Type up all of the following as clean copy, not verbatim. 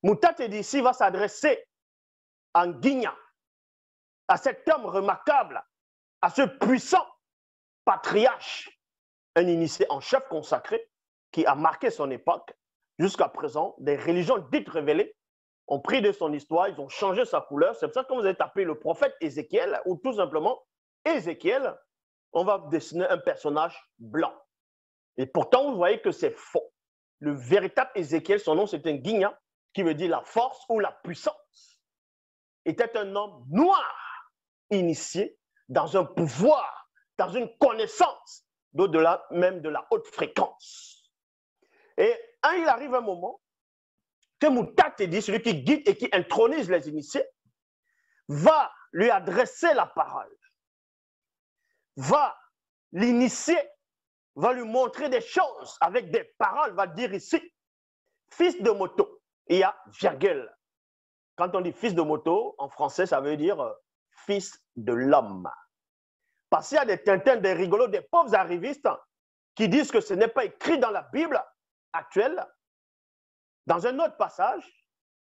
Moutate d'ici va s'adresser en Guignat à cet homme remarquable, à ce puissant patriarche, un initié en chef consacré qui a marqué son époque. Jusqu'à présent, des religions dites révélées ont pris de son histoire, ils ont changé sa couleur. C'est pour ça que quand vous êtes appelé le prophète Ézéchiel, ou tout simplement Ézéchiel, on va dessiner un personnage blanc. Et pourtant, vous voyez que c'est faux. Le véritable Ézéchiel, son nom, c'est un Guignat, qui veut dire la force ou la puissance. Était un homme noir, initié dans un pouvoir, dans une connaissance, d'au-delà même de la haute fréquence. Et il arrive un moment que Moutate dit, celui qui guide et qui intronise les initiés, va lui adresser la parole, va l'initier, va lui montrer des choses avec des paroles, va dire ici, fils de moto, il y a virgule. Quand on dit fils de moto, en français, ça veut dire fils de l'homme. Parce qu'il y a des tintins, des rigolos, des pauvres arrivistes qui disent que ce n'est pas écrit dans la Bible actuelle, dans un autre passage,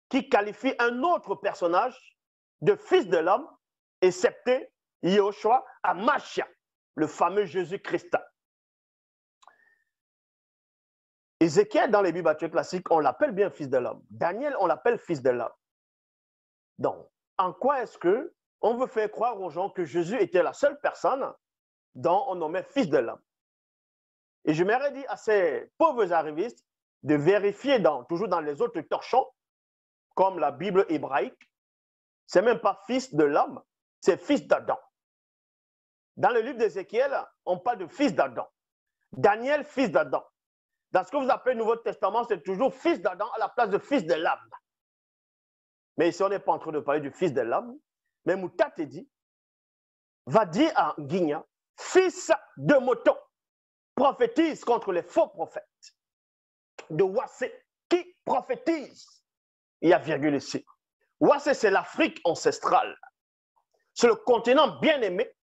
qui qualifie un autre personnage de fils de l'homme, excepté Yahushua Hamashia, le fameux Jésus-Christ. Ézéchiel, dans les Bibles actuelles classiques, on l'appelle bien fils de l'homme. Daniel, on l'appelle fils de l'homme. Donc, en quoi est-ce qu'on veut faire croire aux gens que Jésus était la seule personne dont on nommait fils de l'homme? Et je m'aurais dit à ces pauvres arrivistes de vérifier toujours dans les autres torchons, comme la Bible hébraïque, c'est même pas fils de l'homme, c'est fils d'Adam. Dans le livre d'Ézéchiel, on parle de fils d'Adam. Daniel, fils d'Adam. Dans ce que vous appelez le Nouveau Testament, c'est toujours fils d'Adam à la place de fils de l'homme. Mais ici, on n'est pas en train de parler du fils de l'homme. Mais Moutate dit, va dire à Guignat, fils de moto, prophétise contre les faux prophètes de Wassé, qui prophétise. Il y a virgule ici. Wassé, c'est l'Afrique ancestrale. C'est le continent bien-aimé